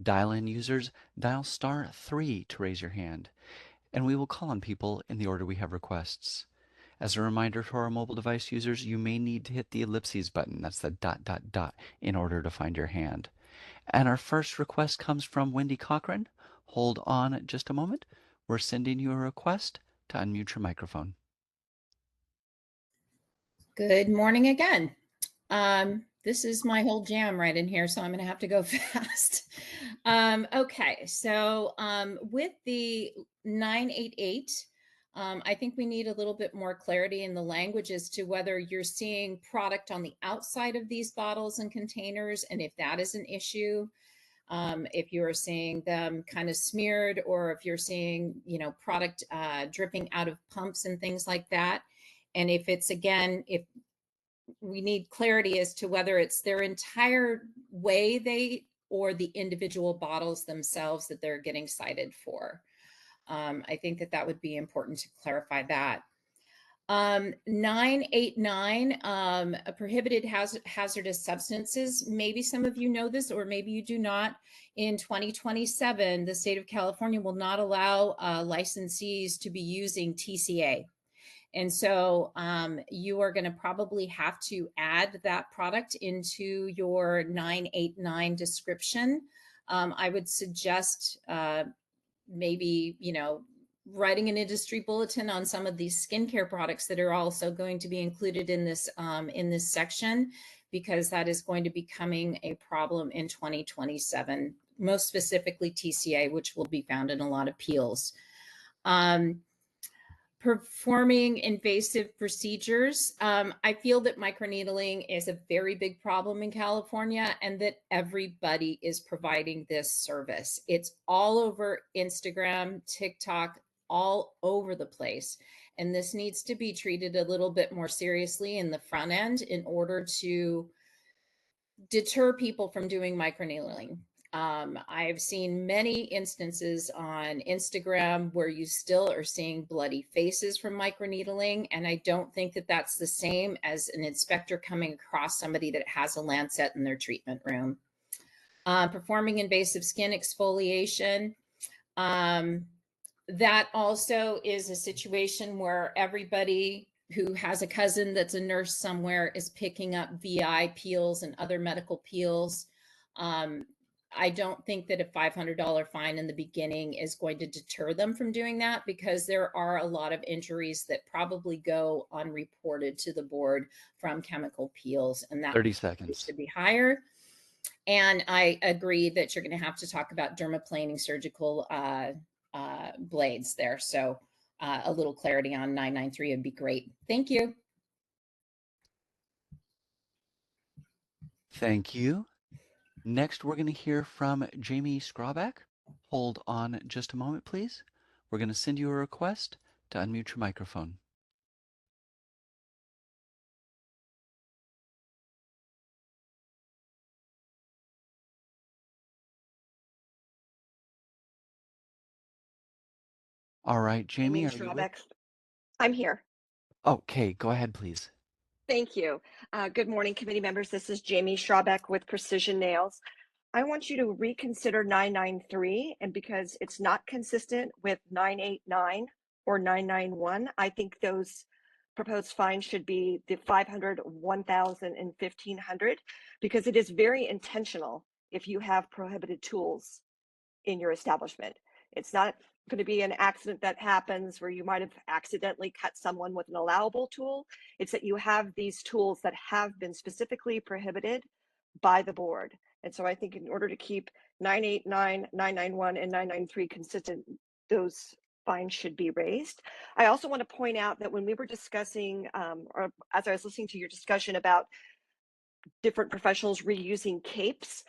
Dial-in users, dial *3 to raise your hand, and we will call on people in the order we have requests. As a reminder to our mobile device users, you may need to hit the ellipses button, that's the ... in order to find your hand. And our first request comes from Wendy Cochran. Hold on just a moment. We're sending you a request to unmute your microphone. Good morning again. This is my whole jam right in here, so I'm going to have to go fast. Okay, so with the 988, I think we need a little bit more clarity in the language as to whether you're seeing product on the outside of these bottles and containers, and if that is an issue. If you're seeing them kind of smeared, or if you're seeing, product dripping out of pumps and things like that. And if it's, again, if we need clarity as to whether it's their entire way or the individual bottles themselves that they're getting cited for. I think that would be important to clarify that. 989, prohibited hazardous substances. Maybe some of you know this, or maybe you do not. In 2027, the state of California will not allow licensees to be using TCA. And so you are going to probably have to add that product into your 989 description. I would suggest maybe, writing an industry bulletin on some of these skincare products that are also going to be included in this section, because that is going to be becoming a problem in 2027, most specifically TCA, which will be found in a lot of peels. Performing invasive procedures. I feel that microneedling is a very big problem in California, and that everybody is providing this service. It's all over Instagram, TikTok, all over the place. And this needs to be treated a little bit more seriously in the front end in order to deter people from doing microneedling. I've seen many instances on Instagram where you still are seeing bloody faces from microneedling, and I don't think that that's the same as an inspector coming across somebody that has a lancet in their treatment room. Performing invasive skin exfoliation. That also is a situation where everybody who has a cousin that's a nurse somewhere is picking up VI peels and other medical peels. I don't think that a $500 fine in the beginning is going to deter them from doing that, because there are a lot of injuries that probably go unreported to the board from chemical peels, and that 30 seconds. should be higher. And I agree that you're going to have to talk about dermaplaning surgical blades there. So a little clarity on 993 would be great. Thank you. Thank you. Next, we're going to hear from Jamie Scrawback. Hold on just a moment, please. We're going to send you a request to unmute your microphone. All right, Jamie, are you with? I'm here. Okay, go ahead, please. Thank you. Good morning, committee members. This is Jamie Schrabeck with Precision Nails. I want you to reconsider 993, and because it's not consistent with 989 or 991, I think those proposed fines should be the 500, 1,000, and 1,500, because it is very intentional if you have prohibited tools in your establishment. It's not going to be an accident that happens where you might have accidentally cut someone with an allowable tool. It's that you have these tools that have been specifically prohibited by the board. And so I think in order to keep 989, 991, and 993 consistent, those fines should be raised. I also want to point out that when we were discussing, or as I was listening to your discussion about different professionals reusing capes,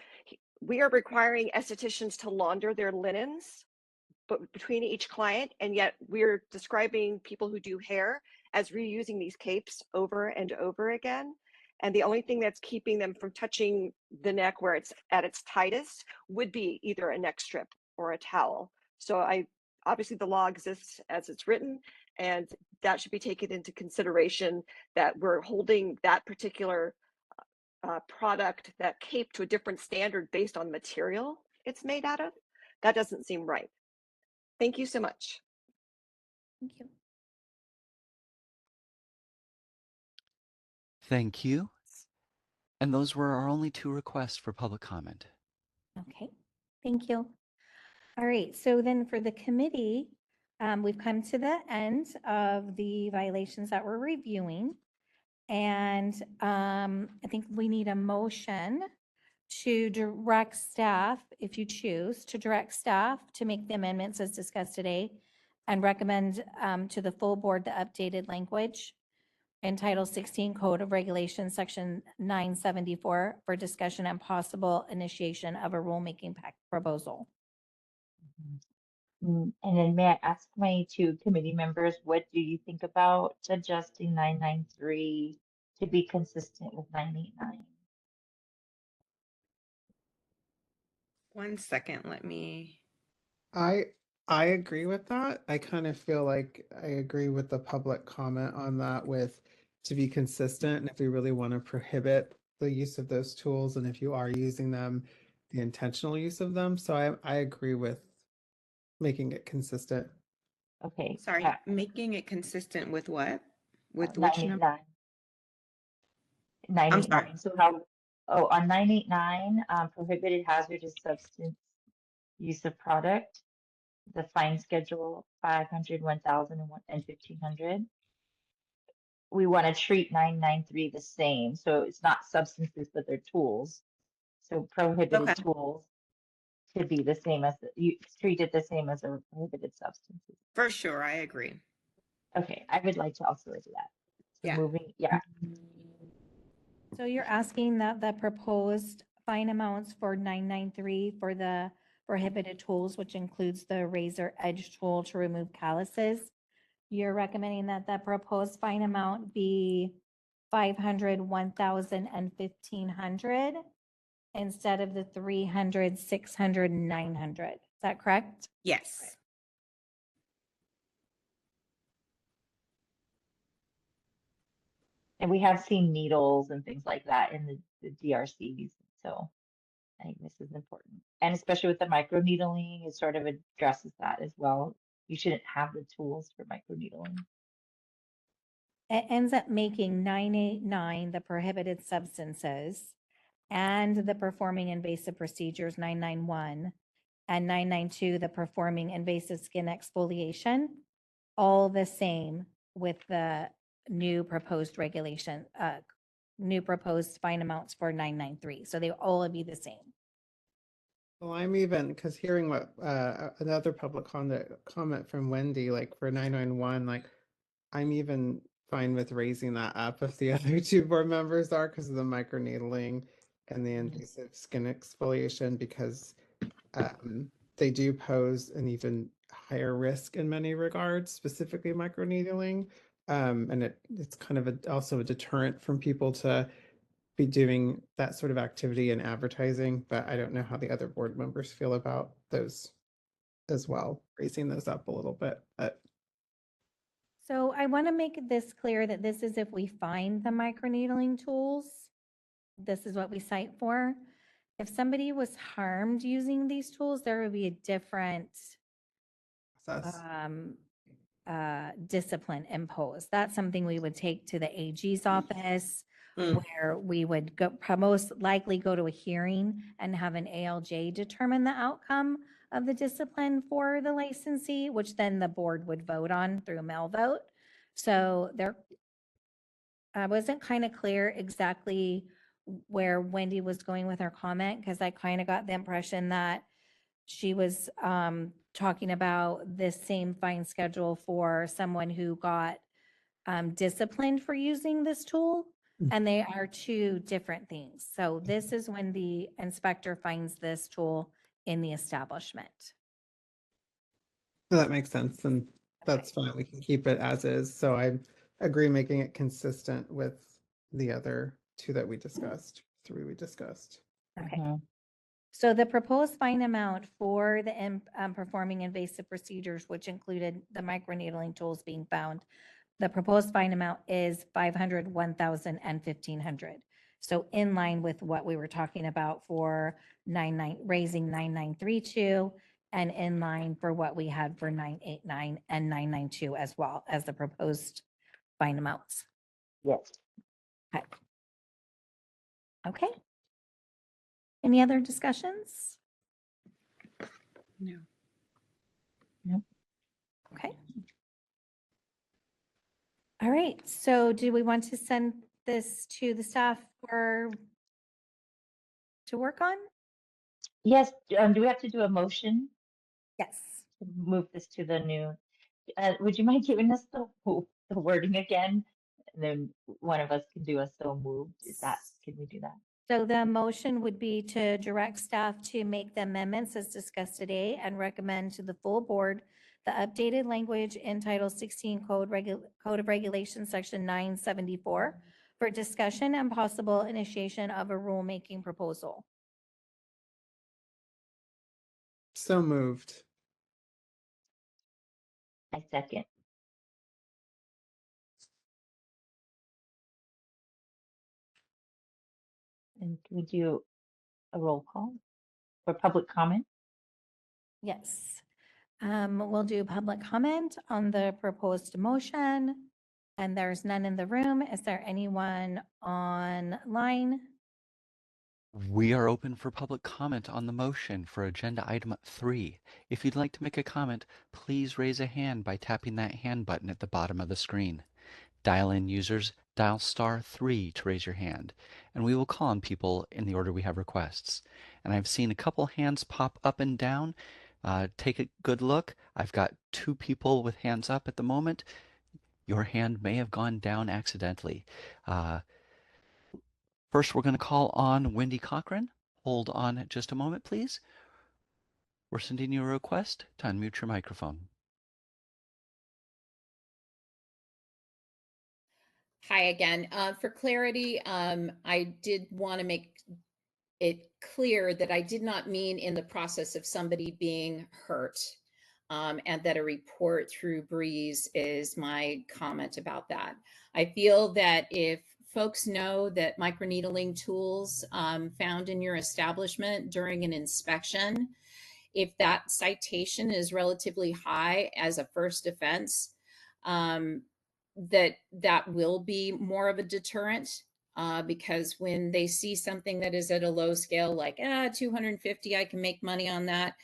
we are requiring estheticians to launder their linens but between each client, and yet we're describing people who do hair as reusing these capes over and over again. And the only thing that's keeping them from touching the neck where it's at its tightest would be either a neck strip or a towel. So obviously the law exists as it's written, and that should be taken into consideration, that we're holding that particular product, that cape, to a different standard based on material it's made out of. That doesn't seem right. Thank you so much. Thank you. Thank you. And those were our only 2 requests for public comment. Okay, thank you. All right, so then for the committee, we've come to the end of the violations that we're reviewing. And I think we need a motion to direct staff, if you choose, to direct staff to make the amendments as discussed today and recommend to the full board the updated language in Title 16 Code of Regulations, Section 974, for discussion and possible initiation of a rulemaking proposal. And then may I ask my 2 committee members, what do you think about adjusting 993 to be consistent with 989? One second, let me. I agree with that. I kind of feel like I agree with the public comment on that, with to be consistent, and if we really want to prohibit the use of those tools, and if you are using them, the intentional use of them. So I agree with making it consistent. Okay. Sorry, making it consistent with what? With which number? 989. 989. So on 989, prohibited hazardous substance use of product, the fine schedule 500, 1,000, and 1,500. We want to treat 993 the same. So it's not substances, but they're tools. So prohibited Okay. tools to be the same as you treat it the same as a prohibited substances. For sure, I agree. Okay, I would like to also do that. So Yeah. moving, yeah. So you're asking that the proposed fine amounts for 993 for the prohibited tools, which includes the razor edge tool to remove calluses, you're recommending that the proposed fine amount be 500, 1,000, and 1,500 instead of the 300, 600, and 900. Is that correct? Yes. And we have seen needles and things like that in the DRCs. So I think this is important. And especially with the microneedling, it sort of addresses that as well. You shouldn't have the tools for microneedling. It ends up making 989 the prohibited substances and the performing invasive procedures 991 and 992 the performing invasive skin exfoliation, all the same with the new proposed regulation, new proposed fine amounts for 993. So they all would be the same. Well, I'm even, because hearing what another public comment from Wendy, like for 991, like I'm even fine with raising that up if the other 2 board members are, because of the microneedling and the invasive skin exfoliation, because they do pose an even higher risk in many regards, specifically microneedling. And it's kind of also a deterrent from people to be doing that sort of activity in advertising, but I don't know how the other board members feel about those as well, raising those up a little bit. But So I want to make this clear that this is if we find the microneedling tools. This is what we cite for. if somebody was harmed using these tools, there would be a different Process. discipline imposed. That's something we would take to the AG's office, Mm. where we would go, most likely go to a hearing and have an ALJ determine the outcome of the discipline for the licensee, which then the board would vote on through a mail vote. So there, I wasn't kind of clear exactly where Wendy was going with her comment, because I kind of got the impression that she was talking about this same fine schedule for someone who got disciplined for using this tool. And they are two different things. So this is when the inspector finds this tool in the establishment. So that makes sense, and that's fine. We can keep it as is. So I agree making it consistent with the other two that we discussed, three we discussed. Okay. Mhm. So the proposed fine amount for the performing invasive procedures, which included the microneedling tools being found, the proposed fine amount is 500, 1,000, and 1,500. So in line with what we were talking about for raising 9932, and in line for what we had for 989 and 992 as well as the proposed fine amounts. Yes. Okay. Okay. Any other discussions? No. Okay. All right, so do we want to send this to the staff for to work on? Yes, do we have to do a motion Yes. to move this to the new? Would you mind giving us the wording again? And then one of us can do a so moved. Can we do that? So the motion would be to direct staff to make the amendments as discussed today and recommend to the full board the updated language in Title 16 Code of Regulations, Section 974, for discussion and possible initiation of a rulemaking proposal. So moved. I second. And can we do a roll call for public comment? Yes. We'll do public comment on the proposed motion, and there's none in the room. Is there anyone online? We are open for public comment on the motion for agenda item 3. If you'd like to make a comment, please raise a hand by tapping that hand button at the bottom of the screen. Dial-in users, dial *3 to raise your hand, and we will call on people in the order we have requests. And I've seen a couple hands pop up and down. Take a good look. I've got 2 people with hands up at the moment. Your hand may have gone down accidentally. First, we're going to call on Wendy Cochran. Hold on just a moment, please. We're sending you a request to unmute your microphone. Hi again. For clarity, I did want to make it clear that I did not mean in the process of somebody being hurt, and that a report through Breeze is my comment about that. I feel that if folks know that microneedling tools found in your establishment during an inspection, if that citation is relatively high as a first offense, that will be more of a deterrent, because when they see something that is at a low scale, like 250, I can make money on that.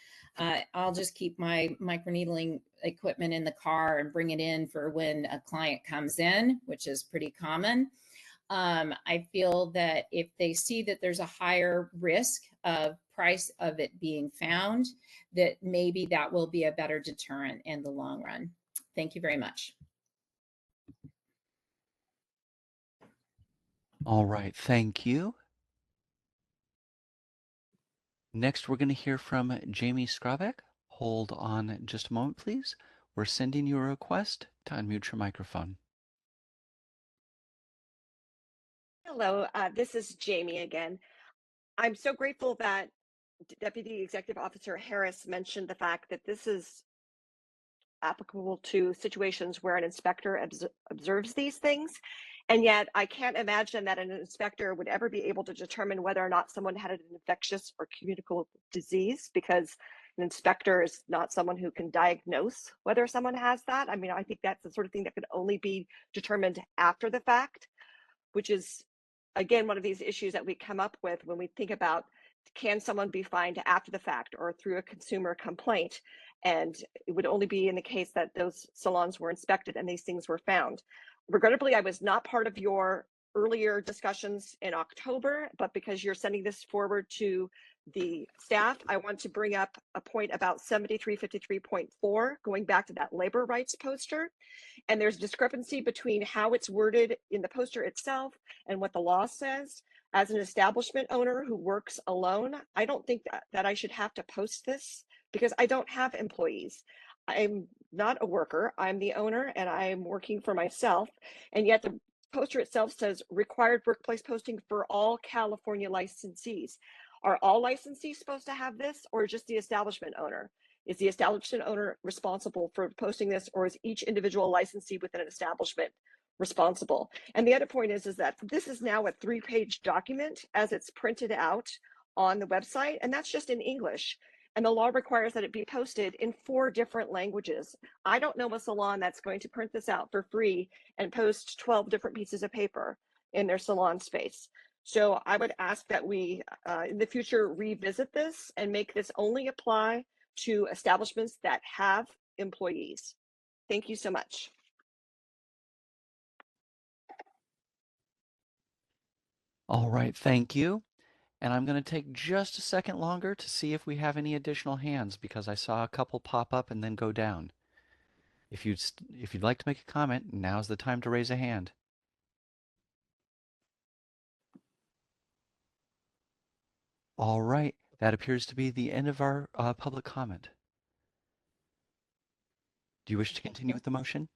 I'll just keep my microneedling equipment in the car and bring it in for when a client comes in, which is pretty common. I feel that if they see that there's a higher risk of price of it being found, that maybe that will be a better deterrent in the long run. Thank you very much. All right, thank you. Next, we're going to hear from Jamie Skrabek. Hold on just a moment, please. We're sending you a request to unmute your microphone. Hello, this is Jamie again. I'm so grateful that Deputy Executive Officer Harris mentioned the fact that this is applicable to situations where an inspector observes these things. And yet I can't imagine that an inspector would ever be able to determine whether or not someone had an infectious or communicable disease, because an inspector is not someone who can diagnose whether someone has that. I mean, I think that's the sort of thing that could only be determined after the fact, which is, again, one of these issues that we come up with when we think about, can someone be fined after the fact or through a consumer complaint? And it would only be in the case that those salons were inspected and these things were found. Regrettably, I was not part of your earlier discussions in October, but because you're sending this forward to the staff, I want to bring up a point about 7353.4, going back to that labor rights poster. And there's discrepancy between how it's worded in the poster itself and what the law says. As an establishment owner who works alone, I don't think that I should have to post this because I don't have employees. I'm not a worker, I'm the owner and I'm working for myself. And yet the poster itself says required workplace posting for all California licensees. Are all licensees supposed to have this, or just the establishment owner? Is the establishment owner responsible for posting this, or is each individual licensee within an establishment responsible? And the other point is that this is now a 3-page document as it's printed out on the website, and that's just in English. And the law requires that it be posted in 4 different languages. I don't know a salon that's going to print this out for free and post 12 different pieces of paper in their salon space. So I would ask that we, in the future, revisit this and make this only apply to establishments that have employees. Thank you so much. All right, thank you. And I'm going to take just a second longer to see if we have any additional hands because I saw a couple pop up and then go down. If you'd like to make a comment, now's the time to raise a hand. All right, that appears to be the end of our public comment. Do you wish to continue with the motion?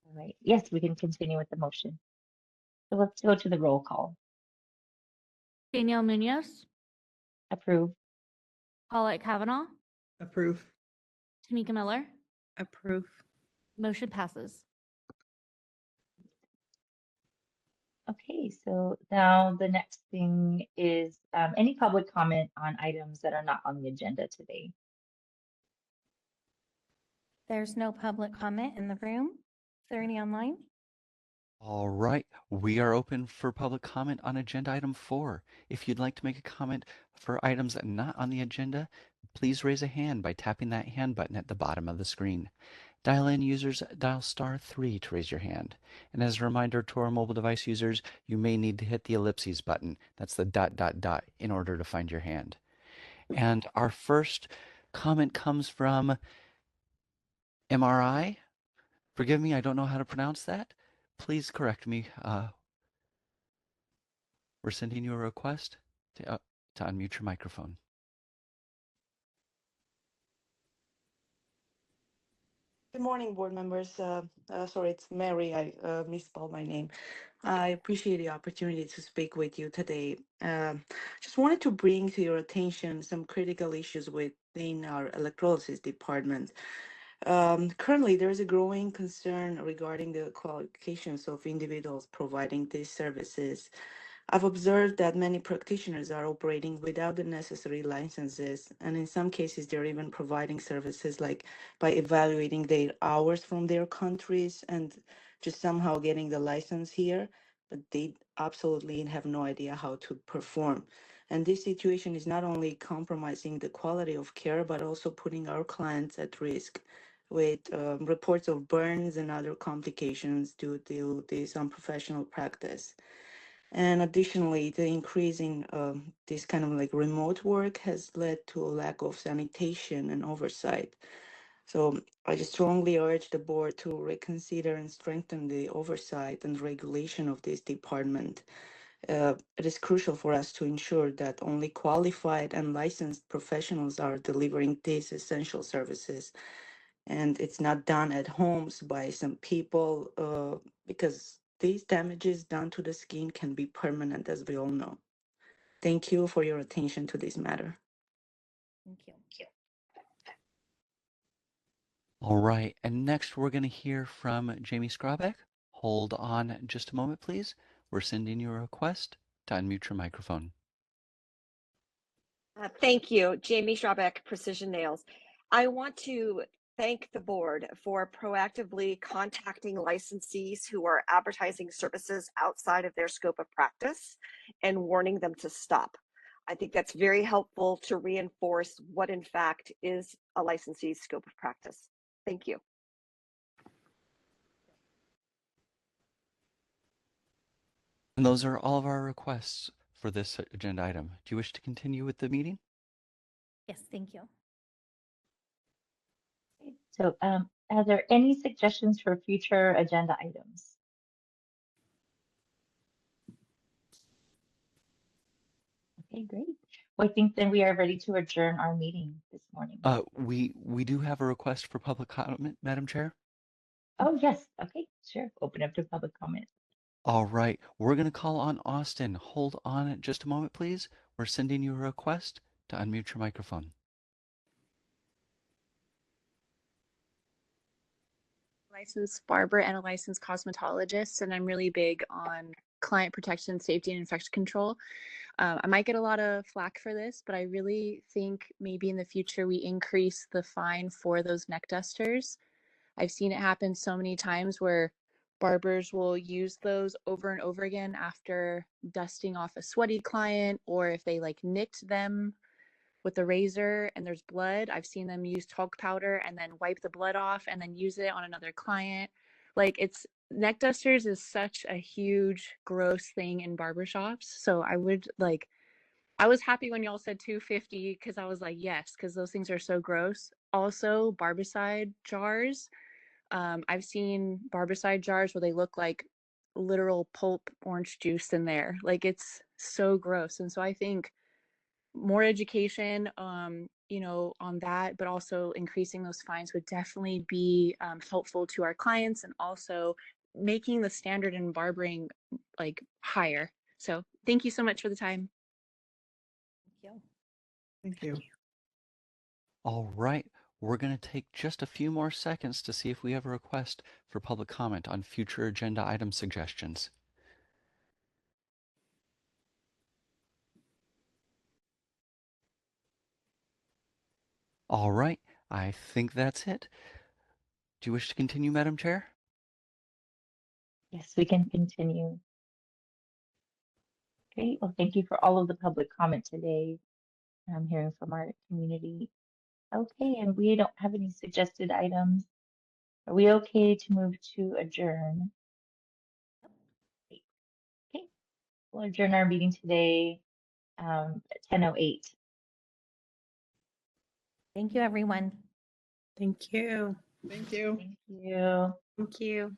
All right. Yes, we can continue with the motion. So let's go to the roll call. Danielle Munoz, Approve. Paulette Kavanaugh, Approve. Tamika Miller, Approve. motion passes. Okay, so now the next thing is any public comment on items that are not on the agenda today. There's no public comment in the room. Is there any online? All right, we are open for public comment on agenda item 4. If you'd like to make a comment for items not on the agenda, please raise a hand by tapping that hand button at the bottom of the screen. Dial-in users, dial *3 to raise your hand. And as a reminder to our mobile device users, you may need to hit the ellipses button. That's the ... in order to find your hand. And our first comment comes from MRI. Forgive me, I don't know how to pronounce that. Please correct me. We're sending you a request to unmute your microphone. Good morning, board members. Sorry, it's Mary. I misspelled my name. I appreciate the opportunity to speak with you today. Just wanted to bring to your attention some critical issues within our electrolysis department. Currently, there is a growing concern regarding the qualifications of individuals providing these services. I've observed that many practitioners are operating without the necessary licenses, and in some cases, they're even providing services like by evaluating their hours from their countries and just somehow getting the license here, but they absolutely have no idea how to perform. And this situation is not only compromising the quality of care, but also putting our clients at risk with reports of burns and other complications due to this unprofessional practice. And additionally, the increasing this kind of like remote work has led to a lack of sanitation and oversight. So I just strongly urge the board to reconsider and strengthen the oversight and regulation of this department. It is crucial for us to ensure that only qualified and licensed professionals are delivering these essential services. And it's not done at homes by some people because these damages done to the skin can be permanent, as we all know. Thank you for your attention to this matter. Thank you. All right, and next we're going to hear from Jamie Skrabeck. Hold on just a moment, please. We're sending you a request to unmute your microphone. Thank you, Jamie Schrabeck, Precision Nails. I want to thank the board for proactively contacting licensees who are advertising services outside of their scope of practice and warning them to stop. I think that's very helpful to reinforce what in fact is a licensee's scope of practice. Thank you. And those are all of our requests for this agenda item. Do you wish to continue with the meeting? Yes, thank you. So are there any suggestions for future agenda items? Okay, great. Well, I think then we are ready to adjourn our meeting this morning. We do have a request for public comment, Madam Chair. Oh, yes. Okay, sure. Open up to public comment. All right, we're going to call on Austin. Hold on just a moment, please. We're sending you a request to unmute your microphone. Licensed barber and a licensed cosmetologist, and I'm really big on client protection, safety, and infection control. I might get a lot of flack for this, but I really think maybe in the future we increase the fine for those neck dusters. I've seen it happen so many times where barbers will use those over and over again after dusting off a sweaty client, or if they like nicked them with the razor and there's blood. I've seen them use talc powder and then wipe the blood off and then use it on another client. Like, it's neck dusters is such a huge gross thing in barbershops. So I was happy when y'all said 250 because I was like, yes, because those things are so gross. Also, barbicide jars. I've seen barbicide jars where they look like literal pulp orange juice in there. Like, it's so gross. And so I think more education, on that, but also increasing those fines would definitely be helpful to our clients, and also making the standard in barbering like higher. So thank you so much for the time. Thank you. Thank you. All right, we're going to take just a few more seconds to see if we have a request for public comment on future agenda item suggestions. All right, I think that's it. Do you wish to continue, Madam Chair? Yes, we can continue. Great. Well, thank you for all of the public comment today. I'm hearing from our community. Okay, and we don't have any suggested items. Are we okay to move to adjourn? Okay, we'll adjourn our meeting today at 10:08. Thank you, everyone. Thank you. Thank you. Thank you. Thank you.